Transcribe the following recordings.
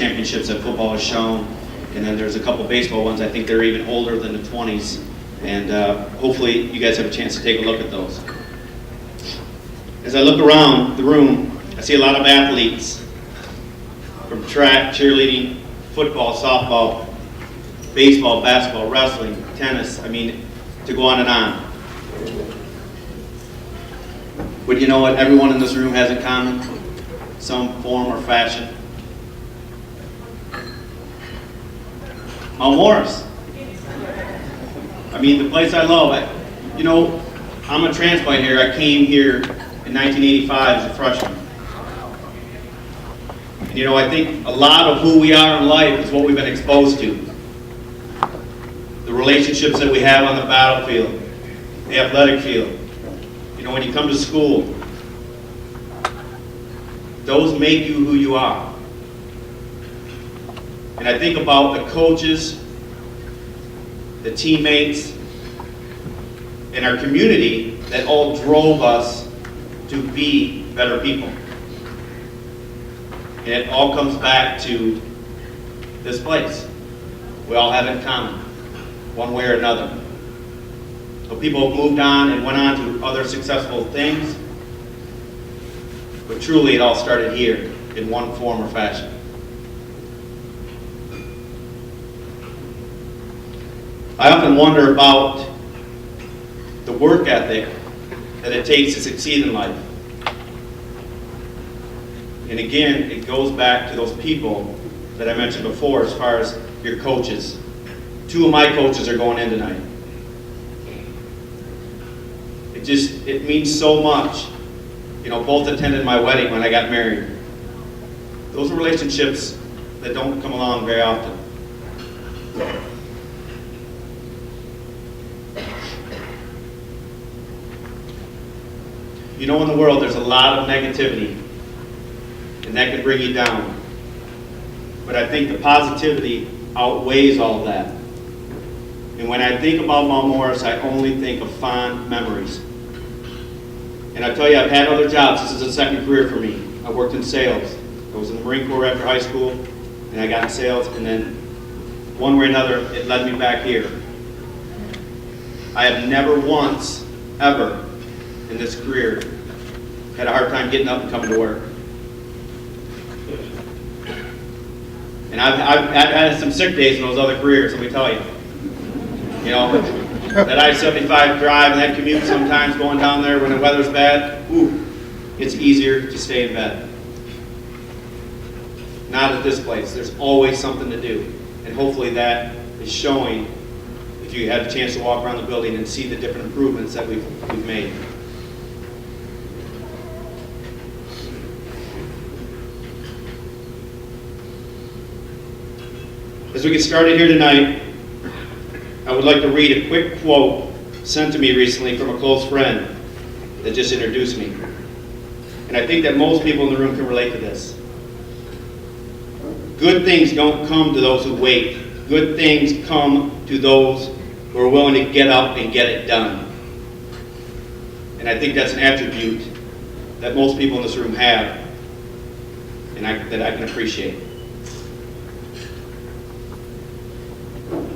championships that football has shown. And then there's a couple baseball ones. I think they're even older than the 20s. And hopefully you guys have a chance to take a look at those. As I look around the room, I see a lot of athletes from track, cheerleading, football, softball, baseball, basketball, wrestling, tennis. I mean, to go on and on. But you know what everyone in this room has in common? Some form or fashion. Mt.morris. I mean, the place I love. I'm a transplant here. I came here in 1985 as a freshman. And I think a lot of who we are in life is what we've been exposed to. The relationships that we have on the battlefield, the athletic field. When you come to school, those make you who you are. And I think about the coaches, the teammates, and our community that all drove us to be better people. And it all comes back to this place. We all have it in common, one way or another. So people have moved on and went on to other successful things, but truly it all started here in one form or fashion. I often wonder about the work ethic that it takes to succeed in life. And again, it goes back to those people that I mentioned before as far as your coaches. 2 of my coaches are going in tonight. It means so much. Both attended my wedding when I got married. Those are relationships that don't come along very often. In the world there's a lot of negativity, and that can bring you down. But I think the positivity outweighs all of that. And when I think about Mt.morris, I only think of fond memories. And I tell you, I've had other jobs. This is a second career for me. I worked in sales. I was in the Marine Corps after high school, and I got in sales, and then one way or another, it led me back here. I have never once, ever, in this career, had a hard time getting up and coming to work. And I've had some sick days in those other careers, let me tell you. That I-75 drive and that commute sometimes going down there when the weather's bad, it's easier to stay in bed. Not at this place. There's always something to do. And hopefully that is showing if you have a chance to walk around the building and see the different improvements that we've made. As we get started here tonight, I would like to read a quick quote sent to me recently from a close friend that just introduced me. And I think that most people in the room can relate to this. Good things don't come to those who wait. Good things come to those who are willing to get up and get it done. And I think that's an attribute that most people in this room have, and that I can appreciate.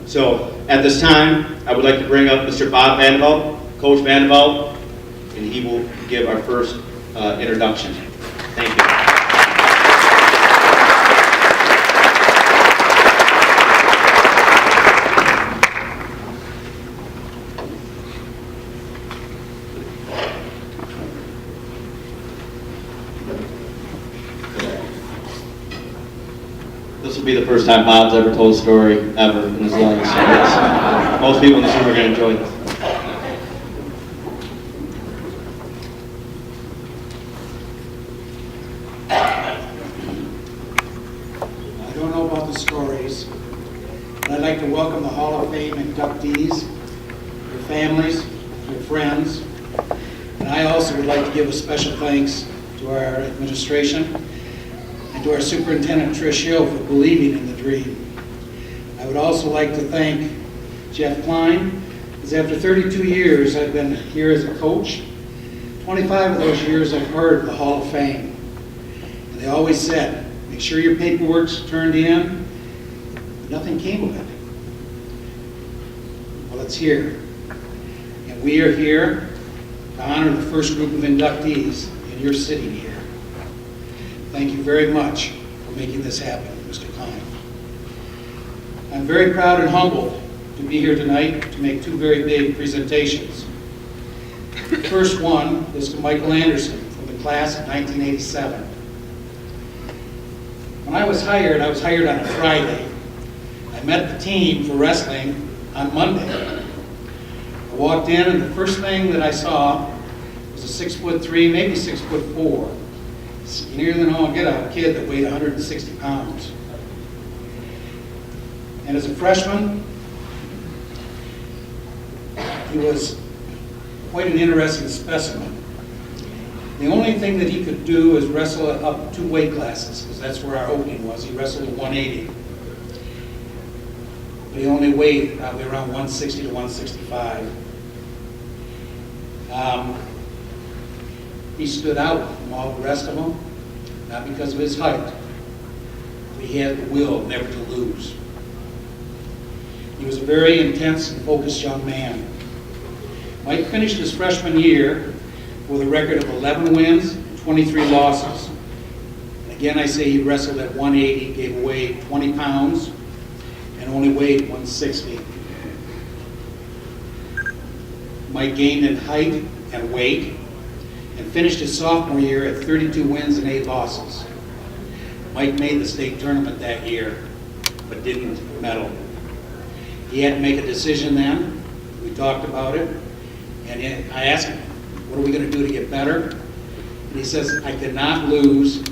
So at this time, I would like to bring up Mr. Bob Vandeveld, Coach Vandeveld, and he will give our first introduction. Thank you. This will be the first time Bob's ever told a story ever in his life. So most people in this room are going to enjoy this. I don't know about the stories, but I'd like to welcome the Hall of Fame inductees, their families, their friends, and I also would like to give a special thanks to our administration and to our superintendent, Trish Hill, for believing in the dream. I would also like to thank Jeff Klein, because after 32 years I've been here as a coach. 25 of those years I've heard the Hall of Fame. And they always said, we Make sure your paperwork's turned in. Nothing came of it. Well, it's here. And we are here to honor the first group of inductees, and you're sitting here. Thank you very much for making this happen, Mr. Klein. I'm very proud and humbled to be here tonight to make two very big presentations. The first one is to Michael Anderson from the class of 1987. When I was hired on a Friday. I met the team for wrestling on Monday. I walked in and the first thing that I saw was a 6'3", maybe 6'4", skinnier than all get out kid that weighed 160 pounds. And as a freshman, he was quite an interesting specimen. The only thing that he could do is wrestle up 2 weight classes, because that's where our opening was. He wrestled at 180. But he only weighed probably around 160 to 165. He stood out from all the rest of them, not because of his height, but he had the will never to lose. He was a very intense and focused young man. Mike finished his freshman year with a record of 11 wins and 23 losses. And again, I say he wrestled at 180, gave away 20 pounds, and only weighed 160. Mike gained in height and weight and finished his sophomore year at 32 wins and 8 losses. Mike made the state tournament that year, but didn't medal. He had to make a decision then. We talked about it, and I asked him, what are we going to do to get better? And he says, I cannot lose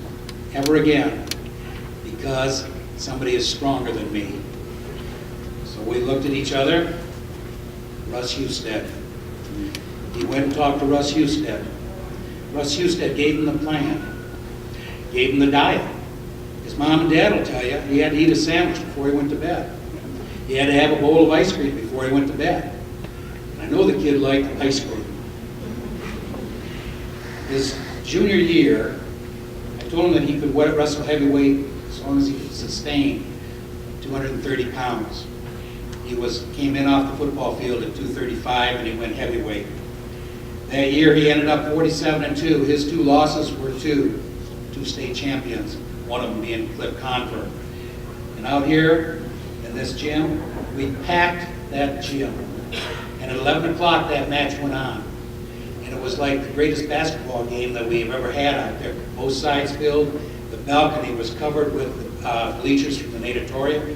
ever again because somebody is stronger than me. So we looked at each other. Russ Husted. He went and talked to Russ Husted. Russ Husted gave him the plan, gave him the diet. His mom and dad will tell you he had to eat a sandwich before he went to bed. He had to have a bowl of ice cream before he went to bed. And I know the kid liked ice cream. His junior year, I told him that he could wrestle heavyweight as long as he could sustain 230 pounds. He came in off the football field at 235 and he went heavyweight. That year he ended up 47-2. His 2 losses were two state champions, one of them being Cliff Confer. And out here in this gym, we packed that gym. And at 11 o'clock that match went on. And it was like the greatest basketball game that we've ever had out there. Both sides filled. The balcony was covered with bleachers from the natatorium.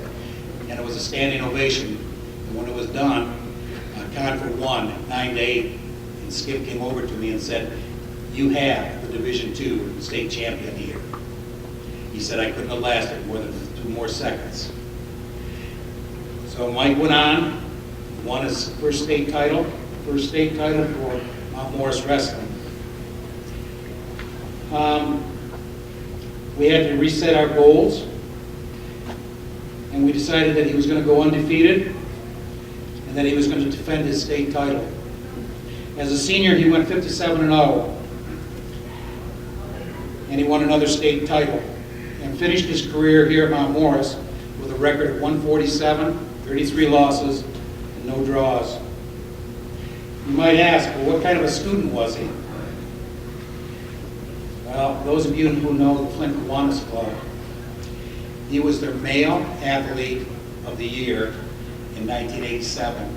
And it was a standing ovation. And when it was done, Confer won 9-8. And Skip came over to me and said, you have the Division II state champion here. He said I couldn't have lasted more than 2 more seconds. So Mike went on, won his first state title for Mt.morris Wrestling. We had to reset our goals, and we decided that he was going to go undefeated and that he was going to defend his state title. As a senior, he went 57-0, and he won another state title and finished his career here at Mt.morris with a record of 147, 33 losses, and no draws. You might ask, well, what kind of a student was he? Well, those of you who know the Flint Kiwanis Club, he was their male athlete of the year in 1987.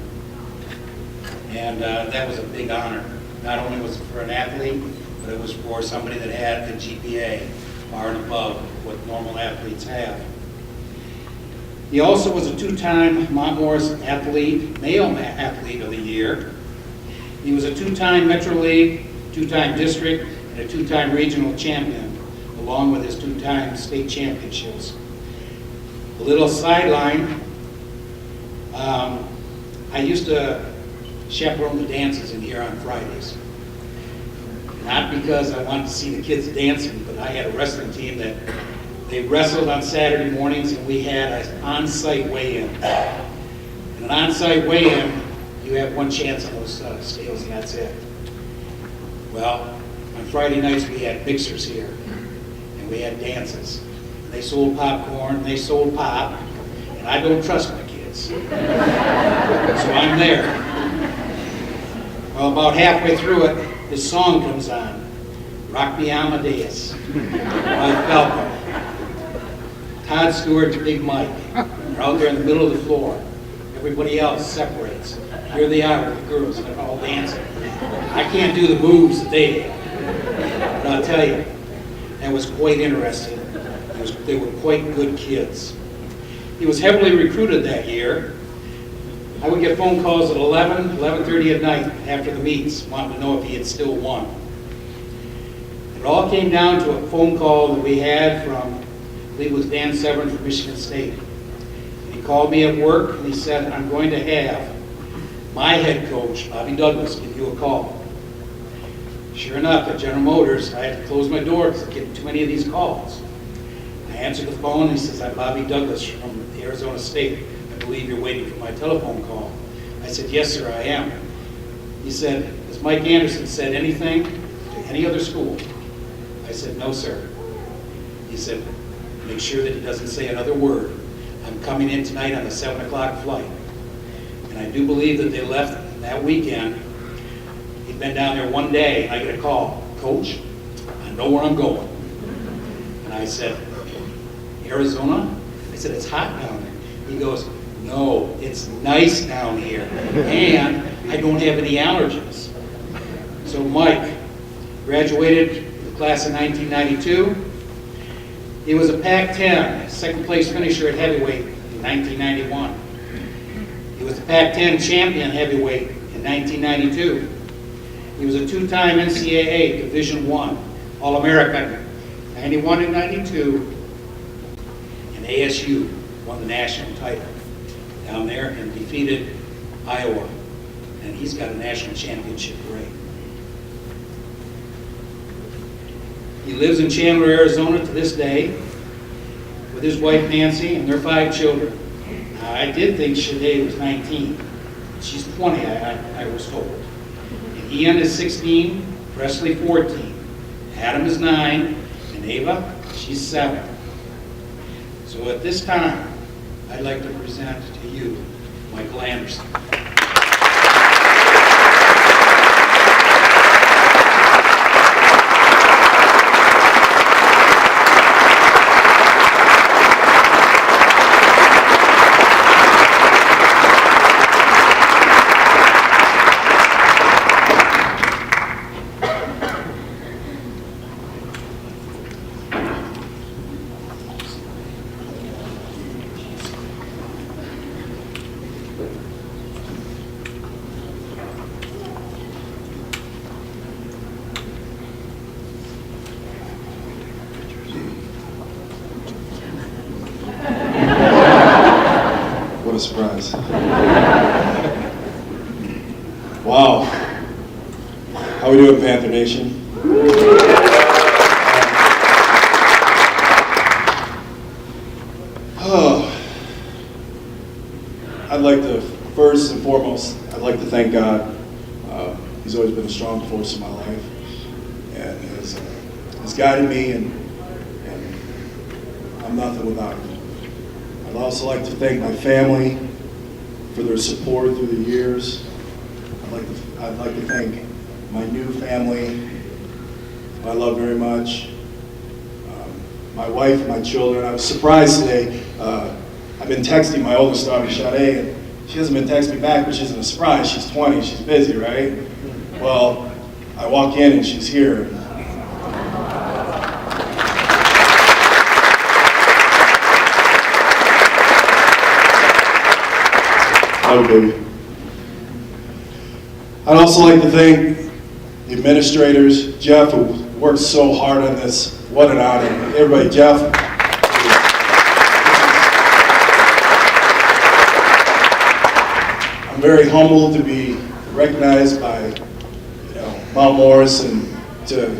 And that was a big honor. Not only was it for an athlete, but it was for somebody that had a GPA far and above what normal athletes have. He also was a 2-time Mt.morris athlete, male athlete of the year. He was a 2-time Metro League, 2-time district, and a 2-time regional champion, along with his 2-time state championships. A little sideline, I used to chaperone the dances in here on Fridays. Not because I wanted to see the kids dancing, but I had a wrestling team that they wrestled on Saturday mornings, and we had an on-site weigh-in. And an on-site weigh-in, you have one chance on those scales, and that's it. Well, on Friday nights we had mixers here, and we had dances. they sold popcorn, they sold pop, and I don't trust my kids. So I'm there. Well, about halfway through it, this song comes on, Rock Me Amadeus, by Falco. Todd Stewart and Big Mike are out there in the middle of the floor. Everybody else separates. Here they are with the girls, and they're all dancing. I can't do the moves that they have, but I'll tell you, that was quite interesting. They were quite good kids. He was heavily recruited that year. I would get phone calls at 11:30 at night after the meets, wanting to know if he had still won. It all came down to a phone call that we had from, I believe it was Dan Severn from Michigan State. And he called me at work and he said, I'm going to have my head coach, Bobby Douglas, give you a call. Sure enough, at General Motors, I had to close my door because I get too many of these calls. I answered the phone and he says, I'm Bobby Douglas from Arizona State. I believe you're waiting for my telephone call. I said, yes, sir, I am. He said, has Mike Anderson said anything to any other school? I said, no, sir. He said, make sure that he doesn't say another word. I'm coming in tonight on the 7 o'clock flight. And I do believe that they left that weekend. He'd been down there one day, and I get a call, Coach, I know where I'm going. And I said, Arizona? I said, it's hot down there. He goes, no, it's nice down here, and I don't have any allergies. So Mike graduated the class of 1992. He was a Pac-10 second place finisher at heavyweight in 1991. He was the Pac-10 champion heavyweight in 1992. He was a two-time NCAA Division I All-American, 91 and 92. And ASU won the national title down there and defeated Iowa. And he's got a national championship ring. He lives in Chandler, Arizona to this day with his wife Nancy and their 5 children. Now, I did think Shanae was 19. She's 20, I was told. And Ian is 16, Presley 14, Adam is 9, and Ava, she's 7. So at this time, I'd like to present to you Michael Anderson. What a surprise. Wow. How we doing, Panther Nation? I'd like to, first and foremost, I'd like to thank God. He's always been a strong force in my life and has guided me, and I'm nothing without him. I'd also like to thank my family for their support through the years. I'd like to thank my new family, who I love very much, my wife and my children. I was surprised today. I've been texting my oldest daughter, Shanae, and she hasn't been texting me back, which isn't a surprise. She's 20, she's busy, right? Well, I walk in and she's here. Oh, baby. I'd also like to thank the administrators, Jeff, who worked so hard on this. What an honor. Everybody, Jeff. I'm very humbled to be recognized by Mt.morris and to